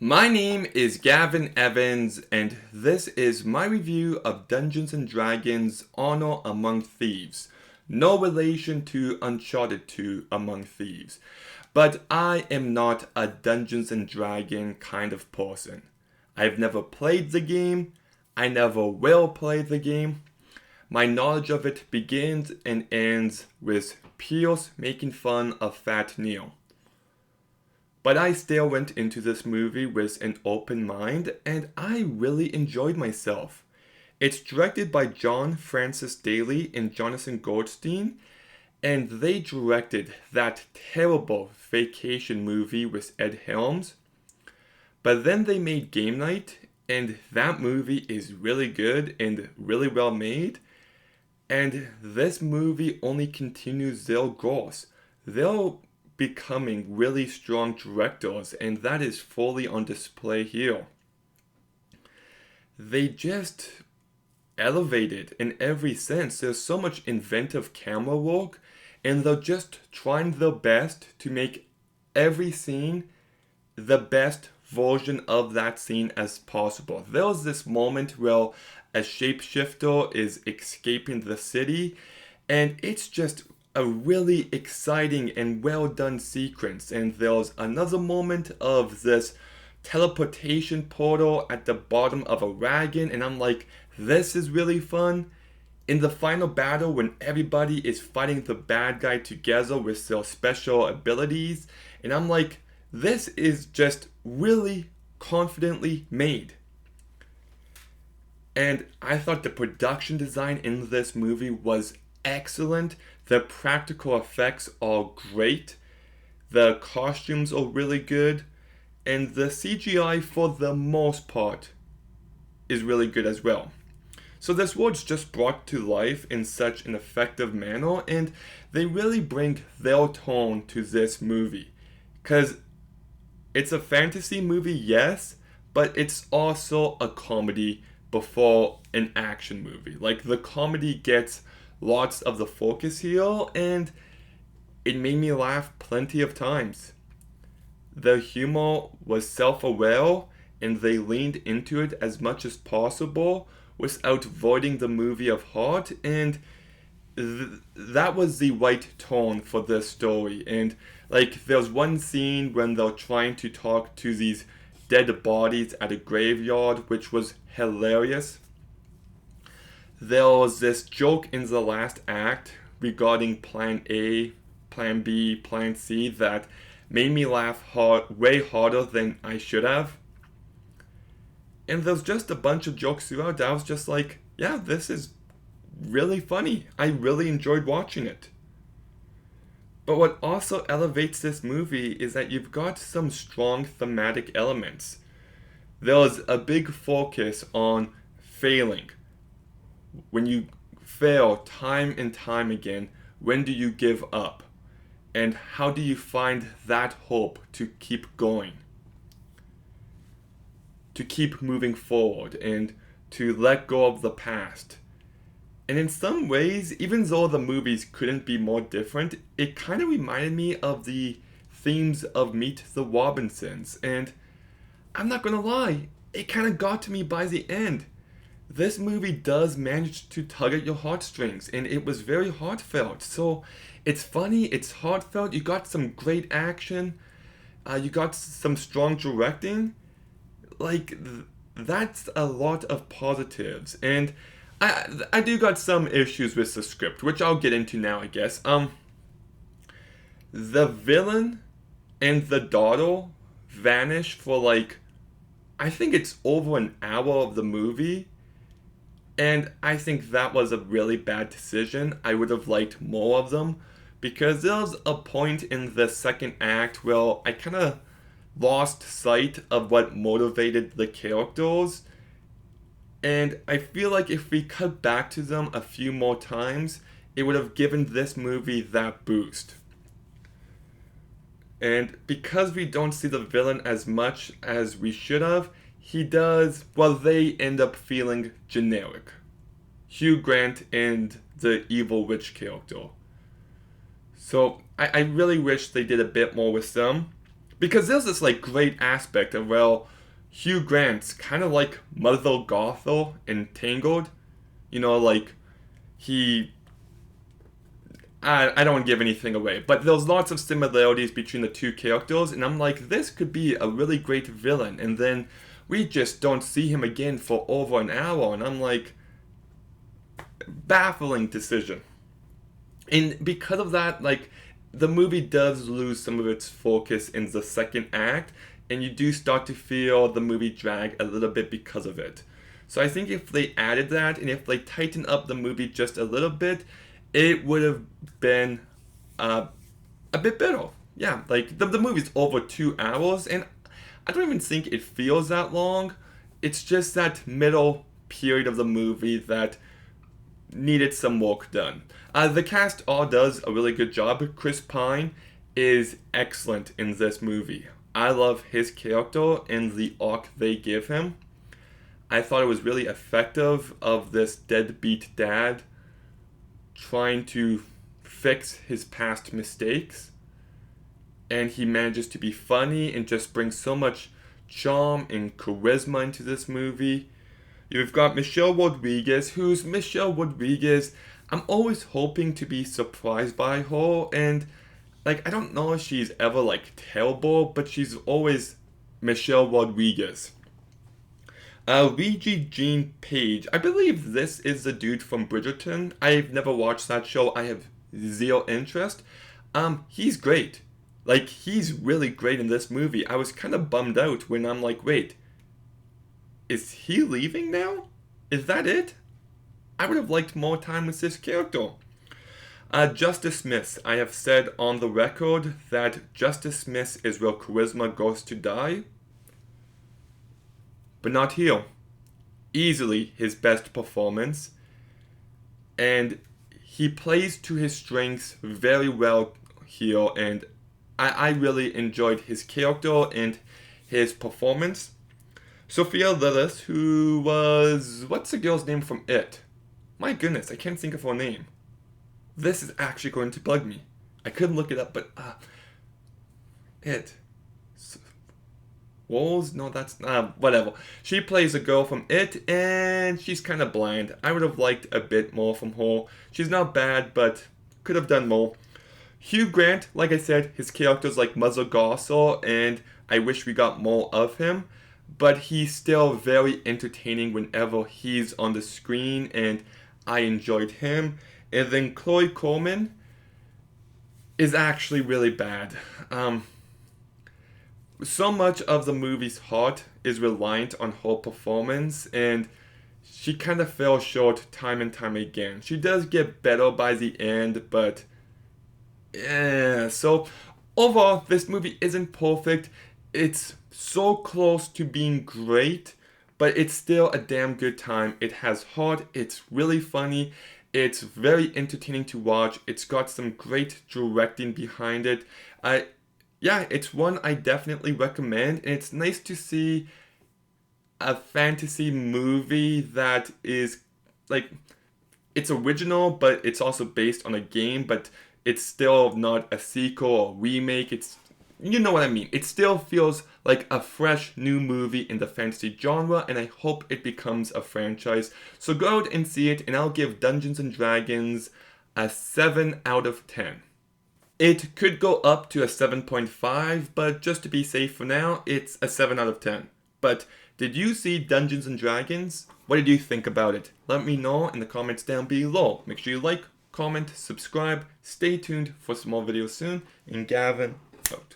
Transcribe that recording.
My name is Gavin Evans, and this is my review of Dungeons & Dragons Honor Among Thieves. No relation to Uncharted 2 Among Thieves. But I am not a Dungeons & Dragon kind of person. I've never played the game. I never will play the game. My knowledge of it begins and ends with Pierce making fun of Fat Neil. But I still went into this movie with an open mind, and I really enjoyed myself. It's directed by John Francis Daley and Jonathan Goldstein, and they directed that terrible vacation movie with Ed Helms. But then they made Game Night, and that movie is really good and really well made. And this movie only continues their growth. They're becoming really strong directors, and that is fully on display here. They just elevated in every sense. There's so much inventive camera work, and they're just trying their best to make every scene the best version of that scene as possible. There's this moment where a shapeshifter is escaping the city, and it's just a really exciting and well done sequence. And there's another moment of this teleportation portal at the bottom of a wagon, and I'm like, this is really fun. In the final battle, when everybody is fighting the bad guy together with their special abilities, and I'm like, this is just really confidently made. And I thought the production design in this movie was excellent. The practical effects are great. The costumes are really good. And the CGI, for the most part, is really good as well. So this world's just brought to life in such an effective manner, and they really bring their tone to this movie. Because it's a fantasy movie, yes, but it's also a comedy before an action movie. Like, the comedy gets lots of the focus here, and it made me laugh plenty of times. The humor was self-aware, and they leaned into it as much as possible without voiding the movie of heart, and that was the right tone for this story. And like, there's one scene when they're trying to talk to these dead bodies at a graveyard, which was hilarious. There was this joke in the last act regarding Plan A, Plan B, Plan C that made me laugh way harder than I should have. And there's just a bunch of jokes throughout that I was just like, yeah, this is really funny. I really enjoyed watching it. But what also elevates this movie is that you've got some strong thematic elements. There's a big focus on failing. When you fail time and time again, when do you give up? And how do you find that hope to keep going? To keep moving forward and to let go of the past. And in some ways, even though the movies couldn't be more different, it kind of reminded me of the themes of Meet the Robinsons. And I'm not gonna lie, it kind of got to me by the end. This movie does manage to tug at your heartstrings, and it was very heartfelt. So it's funny, it's heartfelt, you got some great action, you got some strong directing. Like, that's a lot of positives. And I do got some issues with the script, which I'll get into now, I guess. The villain and the daughter vanish for like, I think it's over an hour of the movie. And I think that was a really bad decision. I would have liked more of them, because there's a point in the second act where I kind of lost sight of what motivated the characters. And I feel like if we cut back to them a few more times, it would have given this movie that boost. And because we don't see the villain as much as we should have, they end up feeling generic. Hugh Grant and the evil witch character. So I really wish they did a bit more with them. Because there's this like great aspect of, well, Hugh Grant's kind of like Mother Gothel in Tangled. You know, like he I don't want to give anything away, but there's lots of similarities between the two characters, and I'm like, this could be a really great villain, and then we just don't see him again for over an hour, and I'm like, baffling decision. And because of that, like, the movie does lose some of its focus in the second act, and you do start to feel the movie drag a little bit because of it. So I think if they added that, and if they tightened up the movie just a little bit, it would have been a bit better. Yeah, like the movie's over 2 hours, and I don't even think it feels that long. It's just that middle period of the movie that needed some work done. The cast all does a really good job. Chris Pine is excellent in this movie. I love his character and the arc they give him. I thought it was really effective of this deadbeat dad trying to fix his past mistakes, and he manages to be funny and just bring so much charm and charisma into this movie. You've got Michelle Rodriguez, who's Michelle Rodriguez. I'm always hoping to be surprised by her, and like, I don't know if she's ever like terrible, but she's always Michelle Rodriguez. Regé-Jean Page. I believe this is the dude from Bridgerton. I've never watched that show. I have zero interest. He's great. Like, he's really great in this movie. I was kind of bummed out when I'm like, wait, is he leaving now? Is that it? I would have liked more time with this character. Justice Smith. I have said on the record that Justice Smith is where charisma goes to die. But not here. Easily his best performance. And he plays to his strengths very well here, and I really enjoyed his character and his performance. Sophia Lillis, who was... what's the girl's name from It? My goodness, I can't think of her name. This is actually going to bug me. I couldn't look it up, but... It... Walls? No, that's... whatever. She plays a girl from It, and she's kind of bland. I would have liked a bit more from her. She's not bad, but could have done more. Hugh Grant, like I said, his character's like Mother Gothel, and I wish we got more of him. But he's still very entertaining whenever he's on the screen, and I enjoyed him. And then Chloe Coleman is actually really bad. So much of the movie's heart is reliant on her performance, and she kind of fell short time and time again. She does get better by the end, but yeah. So overall, this movie isn't perfect. It's so close to being great, but it's still a damn good time. It has heart, it's really funny, it's very entertaining to watch, it's got some great directing behind it. Yeah, it's one I definitely recommend, and it's nice to see a fantasy movie that is, like, it's original, but it's also based on a game, but it's still not a sequel or remake. It's, you know what I mean. It still feels like a fresh new movie in the fantasy genre, and I hope it becomes a franchise. So go out and see it, and I'll give Dungeons & Dragons a 7 out of 10. It could go up to a 7.5, but just to be safe for now, it's a 7 out of 10. But did you see Dungeons & Dragons? What did you think about it? Let me know in the comments down below. Make sure you like, comment, subscribe, stay tuned for some more videos soon, and Gavin out.